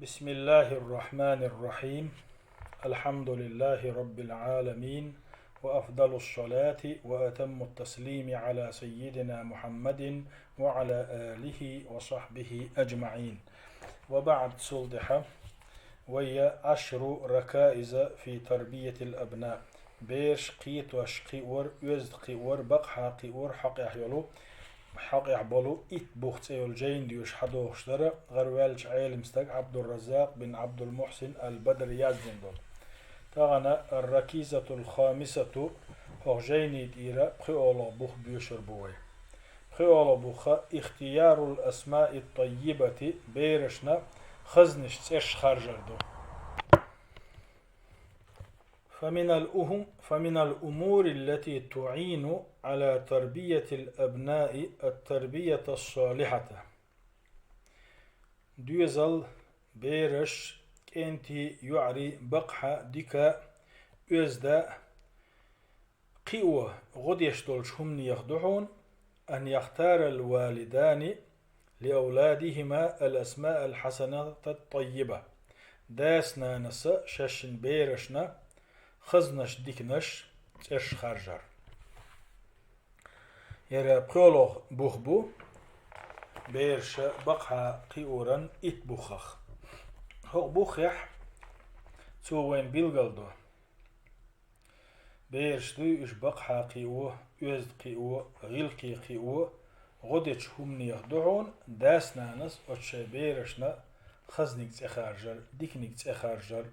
بسم الله الرحمن الرحيم. الحمد لله رب العالمين، وأفضل الصلاة وأتم التسليم على سيدنا محمد وعلى آله وصحبه أجمعين. وبعد صلدحة وهي 10 ركائز في تربية الأبناء. بيش قيت وشقيور يزد قيور بقحا قيور حق يحيلو حق يحبلو إت بوخت الجين ديوش حدوخشتر غروالش عيل مستق عبد الرزاق بن عبد المحسن البدر يازدين دول. تغنى الركيزة الخامسة هو جيني ديرا بخيولو بوخ بيوشر بوي. بخيولو بوخا اختيار الأسماء الطيبة بيرشنا خزنش تش خارجر دو. فمن الأمور التي تعين على تربية الأبناء التربية الصالحة. دوزل بيرش كنتي يعري بقحة ديكا يزدا قوة غد يشتولش هم يخدعون أن يختار الوالدان لأولادهما الأسماء الحسنة الطيبة. داسنا نسا ششن بيرشنا خزنش ديكنش تش خارجر. يرى بخولوغ بوخبو بيرش بقحة قيورا إت بوخخ. هو بوخيح توين بيلغلدو بيرش دو إش بقحة قيوه يزد قيوه غيلقي قيوه غدتش همني يخدعون داسنا نس وتش بيرشنا خزنك تخارجر ديكنك تخارجر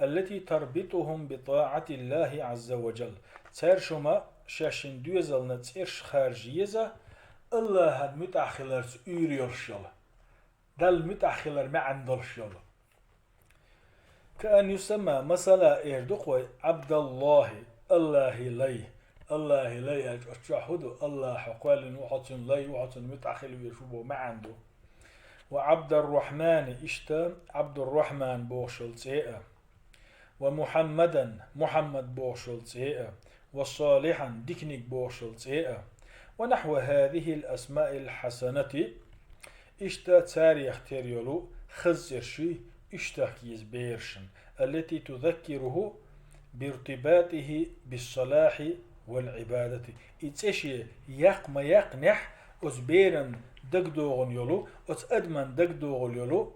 التي تربطهم بطاعة الله عز وجل. ترشما شاشن دوزل نتسيرش خارجيزة الله هاد متأخلر يوريرشل دل متأخلر ما عندرشل. كأن يسمى مثلا إردقوي عبد الله الله لي الله لي أتشهد الله حقال وحسن لي وحسن متأخل يشوفه ما عنده. وعبد الرحمن إشتا عبد الرحمن بوشل سيئة. ومحمدا محمد بوشل سيئة. وصالحا ديكنيك بوشل سيئة. ونحو هذه الأسماء الحسنة إشتا تاريخ تريولو خزرشي إشتاكيز بيرشن التي تذكره بارتباطه بالصلاح والعبادة. إتشي يقم يقنح أزبيرن دقدوغن يولو أتأدمن دقدوغن يولو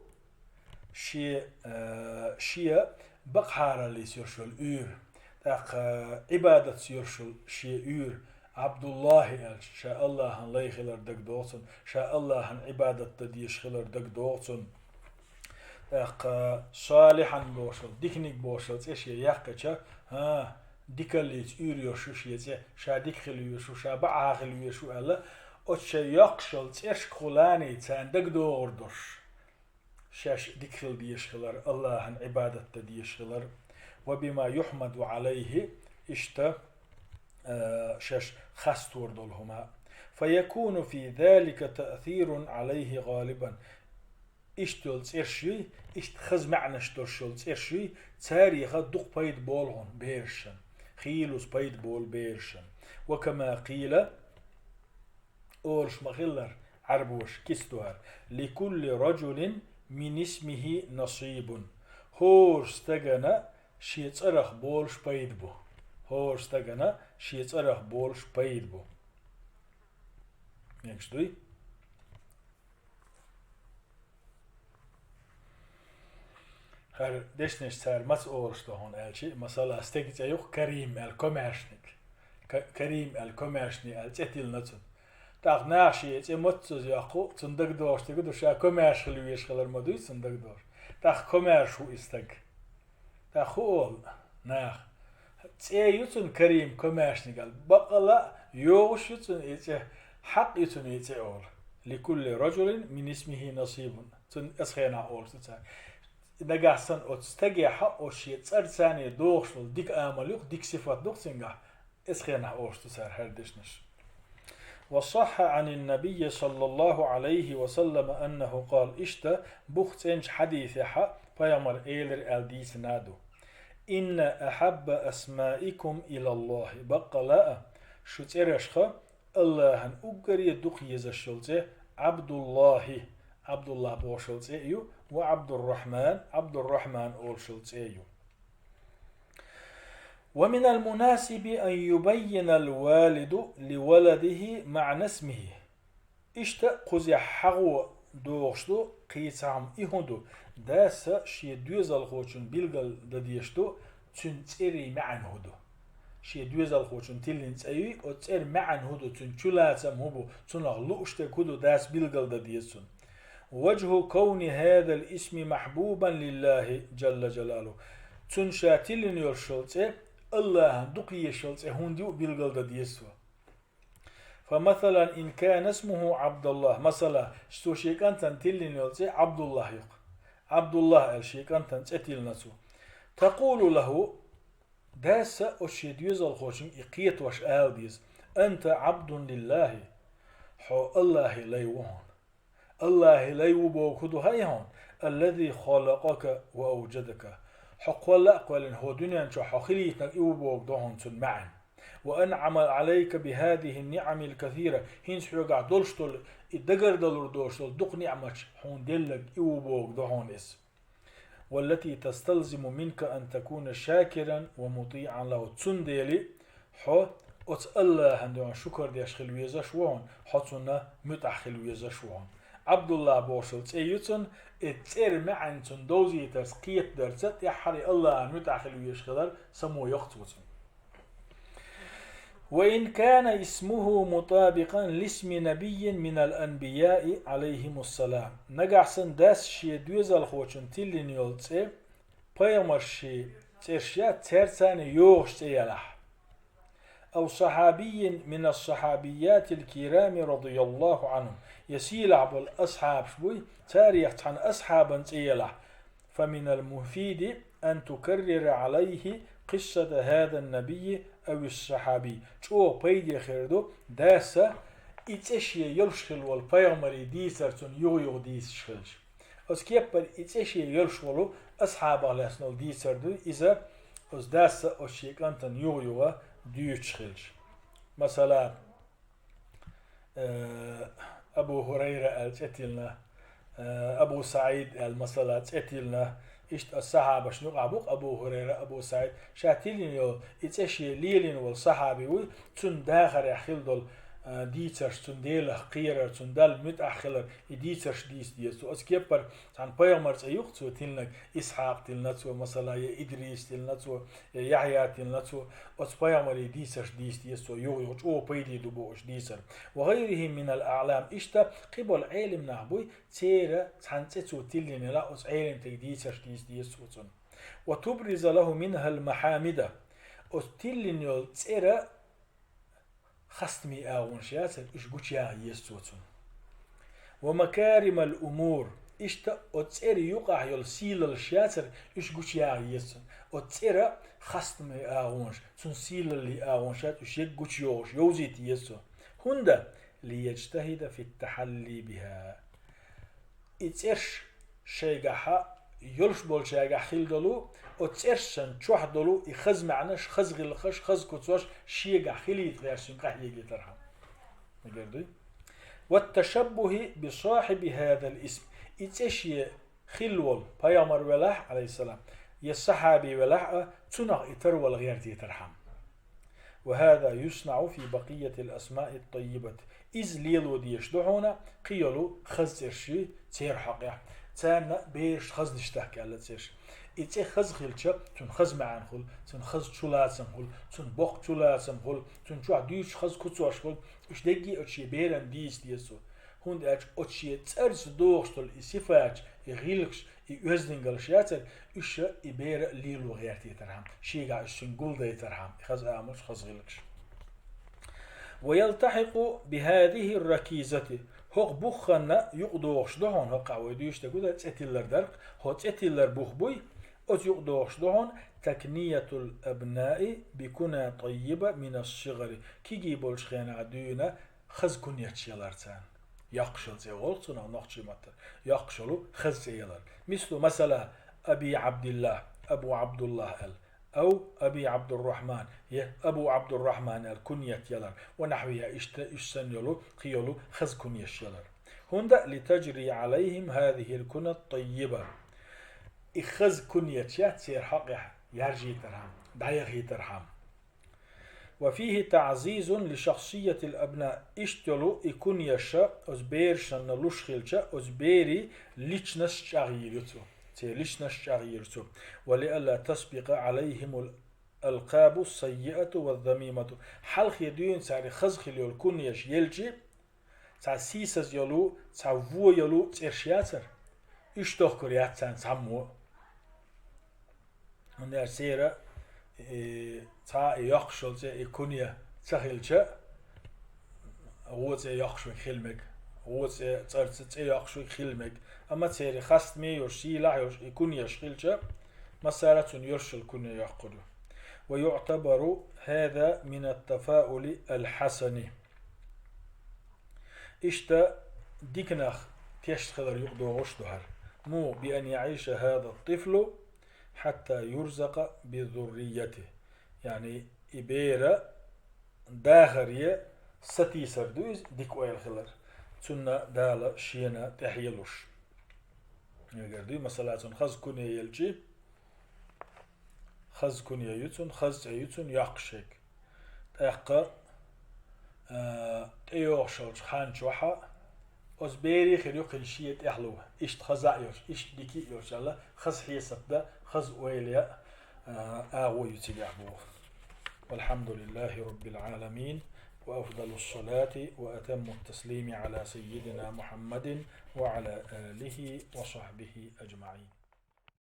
شيء بقحارة اللي سيرشل أور تاق عبادة سيرشل شيء أور عبد الله شاء الله هن لي خلر دقدوغن شاء الله هن عبادة تديش خلر دقدوغن صالحا بوشل ديكنيك بوشل تشي يحكي ها ديكاليت يوريوشو شيء شا ديكخليوشو شا بعاخليوشو ألا أتشي يقشل تش خلاني تان دقدوغردوش شاش ديكخل ديش خلر الله هن عبادة تديش خلر. وبما يحمد عليه اشتا شاش خستور دولهما فيكون في ذلك تأثير عليه غالبا. اشتولز ارشي اشت خز معنى اشتولز ارشي تاريخ دق بيد بولهن بيرشن خيلوس بيد بول بيرشن. وكما قيل اورش مخلر عربوش كستوهر لكل رجل من اسمه نصيب. هورش تغنى شيت ارخ بولش بيد بو هورش تغنى شيت ارخ بولش بيد بو يكشتوي هر دشنش سر مس اورشتو هون الشي مثلا استيجت يوخ كريم الكوميرشنيك كريم الكوميرشني التيتيل نتن تاق ناشي تي متز ياقو صندوق دوش تقدر شا كوميرشل ويشغل مدوي صندوق دوش تاق كوميرشو استق تاق خول ناخ تي يوتن كريم كوميرشني قال بقلا يوش يوتن يتي حق يوتن يتي اول لكل رجل من اسمه نصيب تن اسخينا اول تتا نجاحسن أتستجي حق وشيء صار ثاني دوخشل ديك آمليخ ديك صفات دوخسنجا إسخينا أورش تسار هردشنش. وصح عن النبي صلى الله عليه وسلم أنه قال إشتا بختنج حديث حق فيامر إيلر الديس نادو إن أحب أسمائكم إلى الله بقلاء شو ترشخ الله هن أقر يدوخ يزشلته عبد الله عبد الله بوشلت ايو وعبد الرحمن عبد الرحمن اولشلت ايو. ومن المناسب أن يبين الوالد لولده معنى اسمه إشتا قزي حغو دوغشتو قيسام إهندو داسا شي دوزال خوشن بيلغل دديشتو تنتيري معن هدو شي دوزال خوشن تلين تأيوي او تير معن هدو تنشلاتم هبو تنغلو اشتك هدو داس بيلغل دديسون. وجه كون هذا الاسم محبوبا لله جل جلاله تنشاتلين يرشلت الله دقي يشلت هندو بيلغل دديسو. فمثلا إن كان اسمه عبد الله مثلا شتو شيكان تنتلين يلتي عبد الله يق عبد الله الشيكان تنتل نسو تقول له داس أشيد يزال خوشن إقيت وش آلديز أنت عبد لله حو الله ليوهن الله ليوبوك هيهن الذي خلقك وأوجدك حق ولا أقوال هو دنيا شو حخليتك يوبوك دهن معا وأنعم عليك بهذه النعم الكثيرة هنس حقع دولشتول الدقر دلور دولشتول دق نعمش حون دلك يوبوك دهن اس والتي تستلزم منك أن تكون شاكرا ومطيعا له تسنديلي حو أت الله عندما شكر ديش خلويزة شوهن حتنا متع خلويزة شوهن عبد الله بوشلت ايوتن اتير معن تندوزي تسقيت درست يحري الله متع خلويش خلال سمو يختوتن. وإن كان اسمه مطابقا لاسم نبي من الأنبياء عليهم السلام نقعسن داس شي دوزال خوشن تلين يولتسي بيامر شي ترشيا ترسان يوغش تيالح أو صحابي من الصحابيات الكرام رضي الله عنهم يسيل عبو الأصحاب شبوي تاريخ عن أصحابا تيالح فمن المفيد أن تكرر عليه قصة هذا النبي أو الصحابي شو بيدي خيردو داسا إتشي يلشخل والبيغمري ديسرتون يو ديس شخلش أس كيبر إتشي يلشخلو أصحاب على ديسردو إذا أس داسا أشيك أنتن يو ديوتشخلش. مثلا أبو هريرة التتلنا أبو سعيد المثلا تتلنا إشت الصحابة شنو عبوق أبو هريرة أبو سعيد شاتيلين يو إتشي ليلين والصحابي وي تون داخر يحيل دول ديترش تون ديله قيرة تون دال متأخلر ديترش ديس تو أسكيبر عن بيامرز أيوق تو تلنك إسحاق تلنتو مثلا يا إدريس تلنتو يا يحيى تلنتو أس بيامر ديترش ديس تو يو أو بيدي دبوش ديسر وغيره من الأعلام إشتا قبل علم نعبوي تيرا تحنتو تلين لا أس علم تديترش ديس تو وتبرز له منها المحامدة أس تلين يول تيرا خستمي آون شياسر إش قوشيا يسوتون ومكارم الأمور إشتا أتسيري يقع يلسيل الشياسر إش قوشيا يسون أتسيري خستمي آونش تنسيل اللي آون شات إش يقوشيوش يوزيت يسون هندا ليجتهد في التحلي بها إتسيرش شيقاها يلش بول شيقا خيلدلو أتسيرشن تشوح دلو يخز معناش خز غلخش خز كتوش شيقا خيليت غيرشن قحيقي ترحم نقردي والتشبه بصاحب هذا الاسم إتشي خلول بيامر ولاح عليه السلام يصحابي ولاح تنغ إتر والغيرتي ترحم وهذا يصنع في بقية الأسماء الطيبة إذ ليلو ديشدعونا قيلو خز إرشي تير حقيا تانا بيش خز نشتحكي على تيرش إتي خز خلشة تن خز معان خل تن خز شلاتسم خل تن بوق شلاتسم خل تن شوع ديش خز كتوش خل إش دقي أتشي بيران ديسو هند أتشي تأرس دوغشتل إسيفاج يغيلكش يوزدنغل شياتر إش إبير ليلو غيرتي ترحم شيقا إشنقل دي ترحم خز آمش خز غيلكش ويلتحق بهذه الركيزة هو بوخنا يقدوش دهون هو قاوديش تقول تأتيلر درق هو تأتيلر بوخبوي أت يقدوش دهون تكنية الأبناء بكنا طيبة من الصغر كي جيبولش خينا عدونا خز كنية شيلارتان يقشل زي غلطنا نقشي متر يقشلوا خز زيلر مثلا أبي عبد الله أبو عبد الله أو أبي عبد الرحمن أبو عبد الرحمن الكنية يلر ونحوها إشسن يلو قيلو خز كنية يلر هندا لتجري عليهم هذه الكنى الطيبة إخذ كنية تصير حق يرجي ترهم دايغي ترهم. وفيه تعزيز لشخصية الأبناء اشتلو يكون يشا أزبيرشن لشخلشا أزبيري ليشنش شغيرتو ليشنش شغيرتو ولئلا تسبق عليهم الألقاب السيئة والذميمة حلق يدين ساري خزخل يلكون يش يلجي سا سيسز يلو سا فو يلو ترشياتر اشتوخ كريات سان سامو من سيرة تا يخشل زي يكونيا تخيلشة هو زي يخشل خلمك هو زي ترت يخشل خلمك أما تيري خاست مي يرشي لا يكونيا شخيلشة مسارة يرشل كونيا يقول. ويعتبر هذا من التفاؤل الحسن إشتا ديكناخ تيشتخذر يقدو غشتهر مو بأن يعيش هذا الطفل حتى يرزق بذريته يعني إبيرة داخرية ستي سردوز ديك ويل خلر تنا دالا شينا تحيلوش يقردي مثلا خز كوني يلجي خز كوني يوتون خز يوتون يقشك تاقا تيوشوش خانش وحا أزبيري خيريق الشيء إحلوه إشت خزايوش إشت ديكي يوش الله خز حيسب ده خز ويليا يتجعبوه. والحمد لله رب العالمين وأفضل الصلاة وأتم التسليم على سيدنا محمد وعلى آله وصحبه أجمعين.